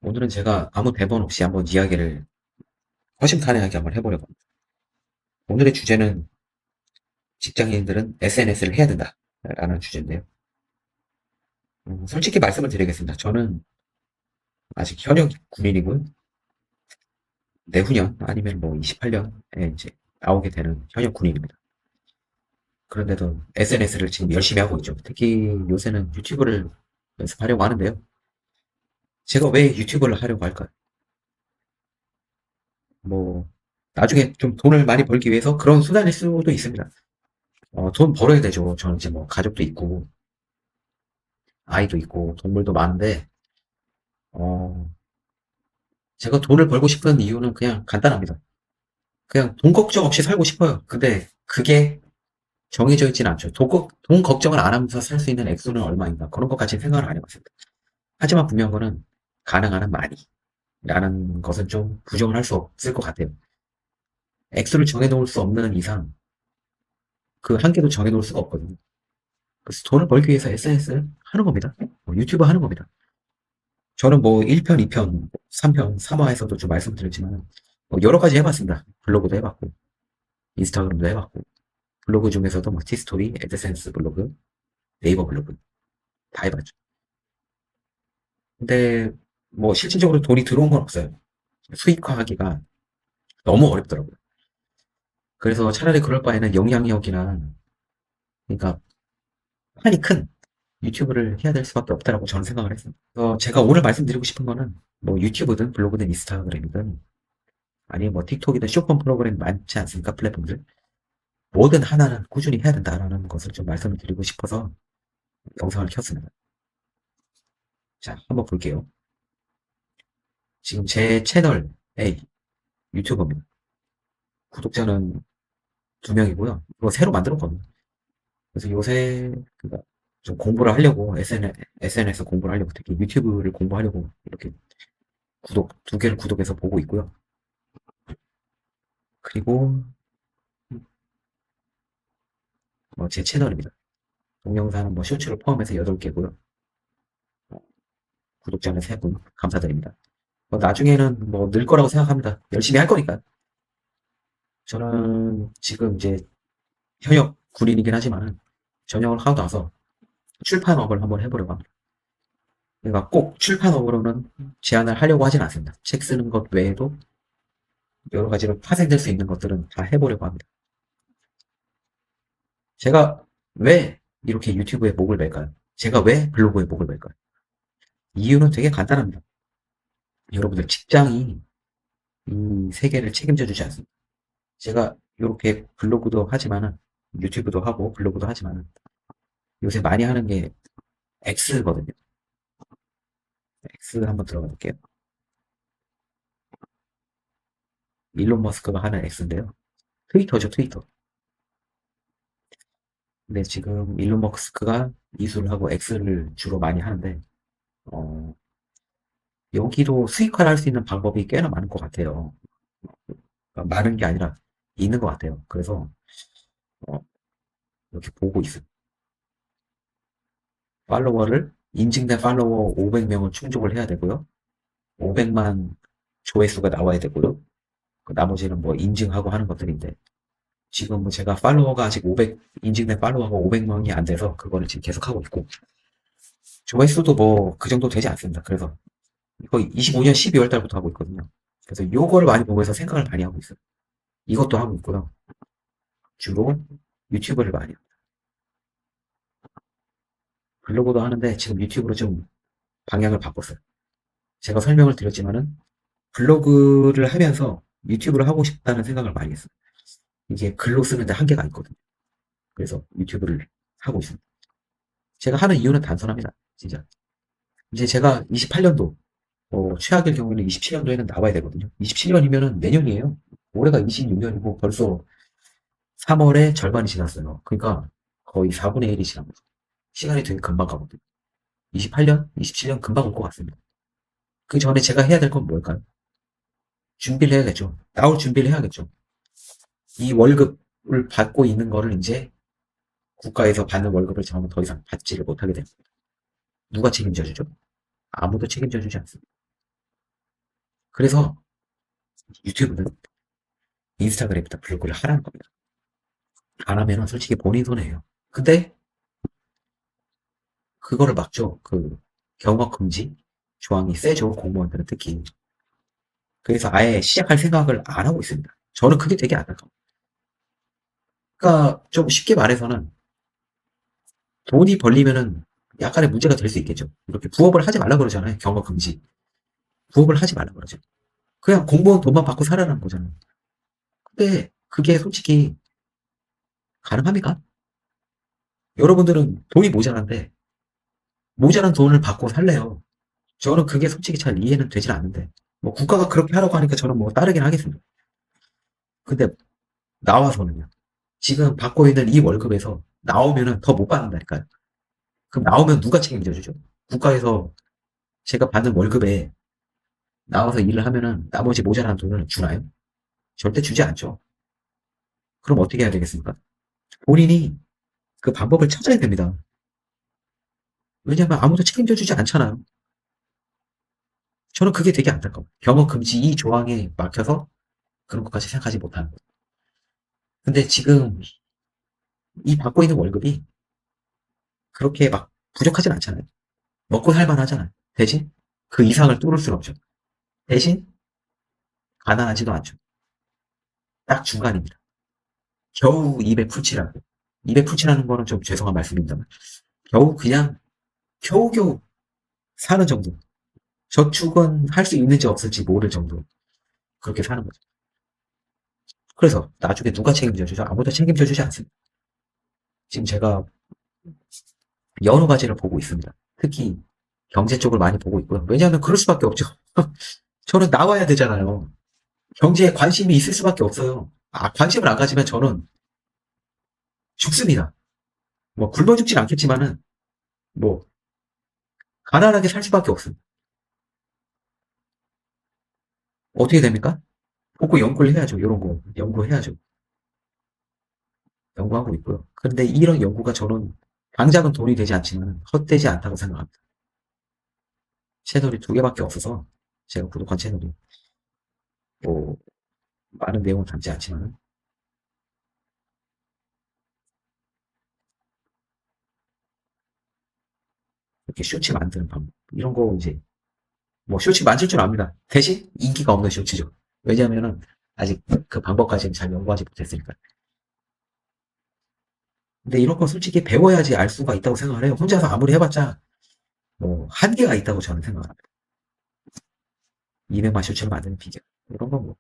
오늘은 제가 아무 대본 없이 한번 이야기를 허심탄회하게 한번 해보려고 합니다. 오늘의 주제는 직장인들은 SNS를 해야 된다라는 주제인데요. 솔직히 말씀을 드리겠습니다. 저는 아직 현역 군인이고요. 내후년 아니면 뭐 28년에 이제 나오게 되는 현역 군인입니다. 그런데도 SNS를 지금 열심히 하고 있죠. 특히 요새는 유튜브를 연습하려고 하는데요. 제가 왜 유튜브를 하려고 할까요? 뭐 나중에 좀 돈을 많이 벌기 위해서 그런 수단일 수도 있습니다. 돈 벌어야 되죠. 저는 이제 뭐 가족도 있고 아이도 있고 동물도 많은데 어, 제가 돈을 벌고 싶은 이유는 그냥 간단합니다. 그냥 돈 걱정 없이 살고 싶어요. 근데 그게 정해져 있지는 않죠. 돈 걱정을 안 하면서 살 수 있는 액수는 얼마인가 그런 것까지 생각을 안 해봤습니다. 하지만 분명한 거는 가능한 한 많이라는 것은 좀 부정을 할 수 없을 것 같아요. 액수를 정해놓을 수 없는 이상 그 한계도 정해놓을 수가 없거든요. 그래서 돈을 벌기 위해서 SNS를 하는 겁니다. 뭐 유튜브 하는 겁니다. 저는 뭐 1편, 2편, 3편, 3화에서도 좀 말씀드렸지만 뭐 여러 가지 해봤습니다. 블로그도 해봤고 인스타그램도 해봤고 블로그 중에서도 뭐 티스토리, 애드센스 블로그, 네이버 블로그 다 해봤죠. 근데 뭐 실질적으로 돈이 들어온 건 없어요. 수익화하기가 너무 어렵더라고요. 그래서 차라리 그럴 바에는 영향력이나 그러니까 판이 큰 유튜브를 해야 될 수밖에 없다라고 저는 생각을 했습니다. 그래서 제가 오늘 말씀드리고 싶은 거는 뭐 유튜브든 블로그든 인스타그램이든 아니면 뭐 틱톡이든 쇼폼 프로그램 많지 않습니까? 플랫폼들. 뭐든 하나는 꾸준히 해야 된다라는 것을 좀 말씀을 드리고 싶어서 영상을 켰습니다. 자, 한번 볼게요. 지금 제 채널에 유튜버입니다. 구독자는 2명이고요. 이거 새로 만들었거든요. 그래서 요새 좀 공부를 하려고 SNS 공부를 하려고 특히 유튜브를 공부하려고 이렇게 2개를 구독해서 보고 있고요. 그리고 제 채널입니다. 동영상은 뭐 쇼츠를 포함해서 8개고요. 구독자는 3분 감사드립니다. 나중에는 뭐 늘 거라고 생각합니다. 열심히 할 거니까. 저는 지금 이제 현역 군인이긴 하지만 전역을 하고 나서 출판업을 한번 해보려고 합니다. 그러니까 꼭 출판업으로는 제안을 하려고 하진 않습니다. 책 쓰는 것 외에도 여러 가지로 파생될 수 있는 것들은 다 해보려고 합니다. 제가 왜 이렇게 유튜브에 목을 맬까요? 제가 왜 블로그에 목을 맬까요? 이유는 되게 간단합니다. 여러분들 직장이 이 세계를 책임져 주지 않습니다. 제가 이렇게 블로그도 하지만은 유튜브도 하고 블로그도 하지만은 요새 많이 하는 게 X거든요. X 한번 들어가 볼게요. 일론 머스크가 하는 X인데요. 트위터죠, 트위터. 근데 지금 일론 머스크가 이수를 하고 X를 주로 많이 하는데, 어, 여기도 수익화를 할 수 있는 방법이 꽤나 많은 것 같아요. 그러니까 많은 게 아니라 있는 것 같아요. 그래서, 어, 이렇게 보고 있어요. 팔로워를, 인증된 팔로워 500명을 충족을 해야 되고요. 500만 조회수가 나와야 되고요. 그 나머지는 뭐 인증하고 하는 것들인데, 지금 뭐 제가 팔로워가 아직 인증된 팔로워가 500명이 안 돼서 그거를 지금 계속 하고 있고, 조회수도 뭐 그 정도 되지 않습니다. 그래서 이거 25년 12월 달부터 하고 있거든요. 그래서 요거를 많이 보면서 생각을 많이 하고 있어요. 이것도 하고 있고요. 주로 유튜브를 많이 해요. 블로그도 하는데 지금 유튜브로 좀 방향을 바꿨어요. 제가 설명을 드렸지만은 블로그를 하면서 유튜브를 하고 싶다는 생각을 많이 했어요. 이게 글로 쓰는데 한계가 있거든요. 그래서 유튜브를 하고 있습니다. 제가 하는 이유는 단순합니다. 진짜. 이제 제가 28년도, 최악의 경우에는 27년도에는 나와야 되거든요. 27년이면은 내년이에요. 올해가 26년이고 벌써 3월에 절반이 지났어요. 그러니까 거의 4분의 1이 지난 거죠. 시간이 되게 금방 가거든요. 28년, 27년 금방 올 것 같습니다. 그 전에 제가 해야 될 건 뭘까요? 준비를 해야겠죠. 나올 준비를 해야겠죠. 이 월급을 받고 있는 거를 이제 국가에서 받는 월급을 저는 더 이상 받지를 못하게 됩니다. 누가 책임져 주죠? 아무도 책임져 주지 않습니다. 그래서 유튜브는 인스타그램부터 블로그를 하라는 겁니다. 안 하면은 솔직히 본인 손해예요. 근데 그거를 막죠. 그 경업 금지 조항이 세죠. 공무원들은 특히. 그래서 아예 시작할 생각을 안 하고 있습니다. 저는 그게 되게 안타까워요. 그러니까 좀 쉽게 말해서는 돈이 벌리면은 약간의 문제가 될 수 있겠죠. 이렇게 부업을 하지 말라 그러잖아요. 경업 금지. 부업을 하지 말라 그러죠. 그냥 공무원 돈만 받고 살아라는 거잖아요. 근데 그게 솔직히 가능합니까? 여러분들은 돈이 모자란데 모자란 돈을 받고 살래요. 저는 그게 솔직히 잘 이해는 되질 않는데 뭐 국가가 그렇게 하라고 하니까 저는 뭐 따르긴 하겠습니다. 근데 나와서는요. 지금 받고 있는 이 월급에서 나오면은 더 못 받는다니까요. 그럼 나오면 누가 책임져 주죠? 국가에서 제가 받는 월급에 나와서 일을 하면은 나머지 모자란 돈을 주나요? 절대 주지 않죠. 그럼 어떻게 해야 되겠습니까? 본인이 그 방법을 찾아야 됩니다. 왜냐하면 아무도 책임져 주지 않잖아요. 저는 그게 되게 안타까워요. 경업 금지 이 조항에 막혀서 그런 것까지 생각하지 못하는 거예요. 근데 지금 이 받고 있는 월급이 그렇게 막 부족하진 않잖아요. 먹고 살만 하잖아요. 대신 그 이상을 뚫을 수는 없죠. 대신 가난하지도 않죠. 딱 중간입니다. 겨우 입에 풀칠하고. 입에 풀칠하는 거는 좀 죄송한 말씀입니다만 겨우 그냥 겨우겨우 사는 정도. 저축은 할 수 있는지 없을지 모를 정도. 그렇게 사는 거죠. 그래서 나중에 누가 책임져 주죠? 아무도 책임져 주지 않습니다. 지금 제가 여러 가지를 보고 있습니다. 특히 경제 쪽을 많이 보고 있고요. 왜냐하면 그럴 수밖에 없죠. 저는 나와야 되잖아요. 경제에 관심이 있을 수밖에 없어요. 관심을 안 가지면 저는 죽습니다. 뭐 굶어 죽진 않겠지만은 뭐 가난하게 살 수밖에 없습니다. 어떻게 됩니까? 보고 연구를 해야죠. 이런 거 연구해야죠. 연구하고 있고요. 그런데 이런 연구가 저는 당장은 돈이 되지 않지만 헛되지 않다고 생각합니다. 채널이 두 개밖에 없어서 제가 구독한 채널이 뭐 많은 내용을 담지 않지만 이렇게 쇼츠 만드는 방법 이런 거 이제 뭐 쇼츠 만질 줄 압니다. 대신 인기가 없는 쇼츠죠. 왜냐하면은 아직 그 방법까지는 잘 연구하지 못했으니까. 근데 이런 거 솔직히 배워야지 알 수가 있다고 생각을 해요. 혼자서 아무리 해봤자 뭐 한계가 있다고 저는 생각을 합니다. 200만 쇼츠를 만드는 비결 이런 거 뭐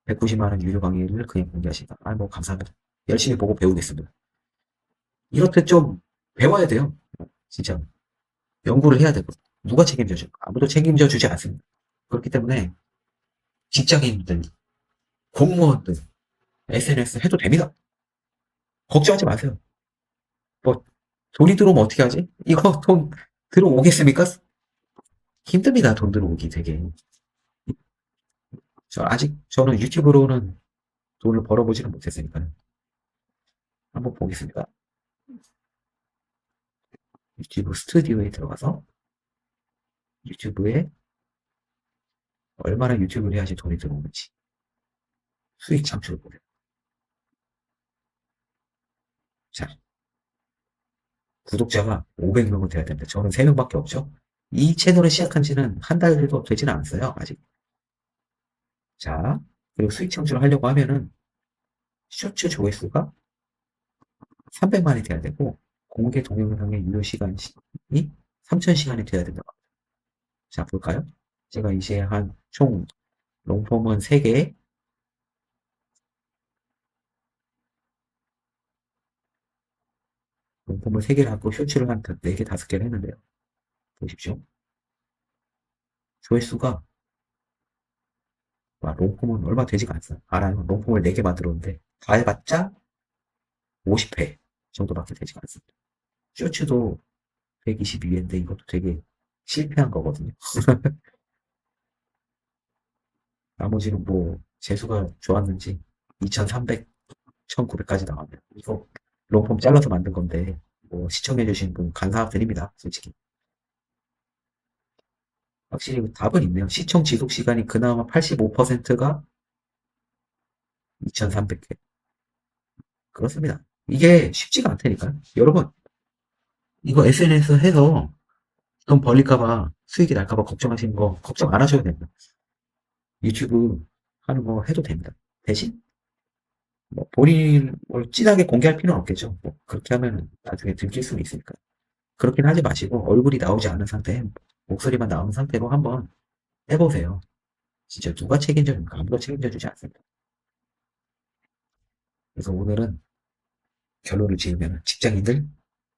190만 원 유료 강의를 그냥 공개하신다. 뭐 감사합니다. 열심히 보고 배우겠습니다. 이렇게 좀 배워야 돼요. 진짜 연구를 해야 되고 누가 책임져줘? 아무도 책임져 주지 않습니다. 그렇기 때문에 직장인들, 공무원들 SNS 해도 됩니다. 걱정하지 마세요. 뭐 돈이 들어오면 어떻게 하지? 이거 돈 들어오겠습니까? 힘듭니다. 돈 들어오기 되게. 아직 저는 유튜브로는 돈을 벌어보지는 못했으니까요. 한번 보겠습니다. 유튜브 스튜디오에 들어가서 유튜브에 얼마나 유튜브를 해야지 돈이 들어오는지 수익 창출을 보세요. 자, 구독자가 500명은 돼야 됩니다. 저는 3명밖에 없죠. 이 채널을 시작한 지는 한 달도 되지는 않았어요. 아직. 자, 그리고 수익 창출을 하려고 하면은 쇼츠 조회수가 300만이 돼야 되고 공개 동영상의 유료 시간이 3000시간이 돼야 된다. 자, 볼까요? 제가 이제 한 총 롱폼은 3개, 롱폼을 3개를 하고 쇼츠를 한 4개, 5개를 했는데요. 보십시오. 조회수가 롱폼은 얼마 되지가 않아요. 알아요. 롱폼을 4개 만들었는데 다 해봤자 50회 정도밖에 되지가 않습니다. 쇼츠도 122회인데 이것도 되게 실패한 거거든요. 나머지는 뭐 재수가 좋았는지 2300, 1900까지 나왔네요. 이거 롱폼 잘라서 만든 건데 뭐 시청해주신 분 감사드립니다. 솔직히. 확실히 답은 있네요. 시청 지속 시간이 그나마 85%가 2,300회. 그렇습니다. 이게 쉽지가 않다니까요. 여러분, 이거 SNS 해서 돈 벌릴까봐 수익이 날까봐 걱정하시는 거 걱정 안 하셔도 됩니다. 유튜브 하는 거 해도 됩니다. 대신 뭐 본인을 진하게 공개할 필요는 없겠죠. 뭐 그렇게 하면 나중에 들킬 수는 있으니까. 그렇긴 하지 마시고 얼굴이 나오지 않은 상태, 목소리만 나오는 상태로 한번 해보세요. 진짜 누가 책임져줍니까? 아무도 책임져주지 않습니다. 그래서 오늘은 결론을 지으면 직장인들,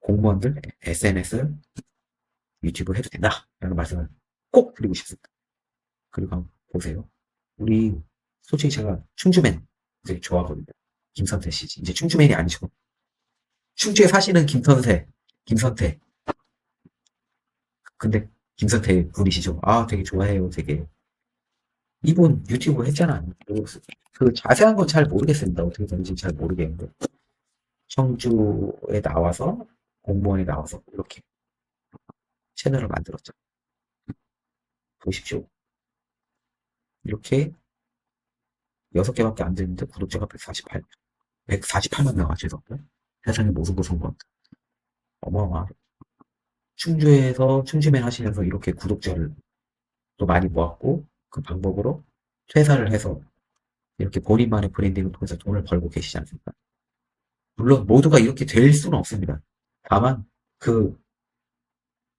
공무원들, SNS, 유튜브 해도 된다라는 말씀을 꼭 드리고 싶습니다. 그리고 한번 보세요. 우리 솔직히 제가 충주맨 되게 좋아하거든요. 김선태 씨. 이제 충주맨이 아니시고 충주에 사시는 김선태. 근데 김선태 분이시죠. 아, 되게 좋아해요. 되게 이분 유튜브 했잖아요. 그 자세한 건 잘 모르겠습니다. 어떻게 되는지 잘 모르겠는데 청주에 나와서 공무원에 나와서 이렇게 채널을 만들었죠. 보십시오. 이렇게 6개밖에 안 되는데 구독자가 148만 명 하셔서 세상에 모든 것을 본 어마어마하게 충주에서 충주맨 하시면서 이렇게 구독자를 또 많이 모았고 그 방법으로 퇴사를 해서 이렇게 본인만의 브랜딩을 통해서 돈을 벌고 계시지 않습니까? 물론 모두가 이렇게 될 수는 없습니다. 다만 그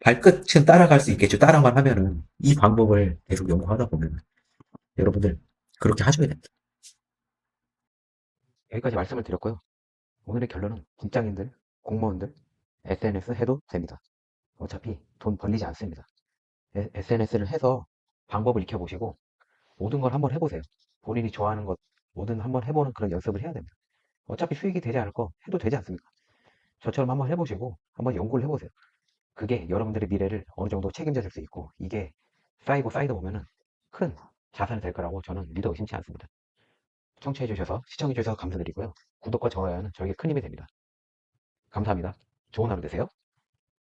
발끝은 따라갈 수 있겠죠. 따라만 하면은 이 방법을 계속 연구하다 보면 여러분들 그렇게 하셔야 됩니다. 여기까지 말씀을 드렸고요. 오늘의 결론은 직장인들, 공무원들 SNS 해도 됩니다. 어차피 돈 벌리지 않습니다. SNS를 해서 방법을 익혀보시고 모든 걸 한번 해보세요. 본인이 좋아하는 것 뭐든 한번 해보는 그런 연습을 해야 됩니다. 어차피 수익이 되지 않을 거 해도 되지 않습니까? 저처럼 한번 해보시고 한번 연구를 해보세요. 그게 여러분들의 미래를 어느 정도 책임져 줄 수 있고 이게 쌓이다 보면은 큰 자산이 될 거라고 저는 믿어 의심치 않습니다. 청취해주셔서 시청해주셔서 감사드리고요. 구독과 좋아요는 저에게 큰 힘이 됩니다. 감사합니다. 좋은 하루 되세요.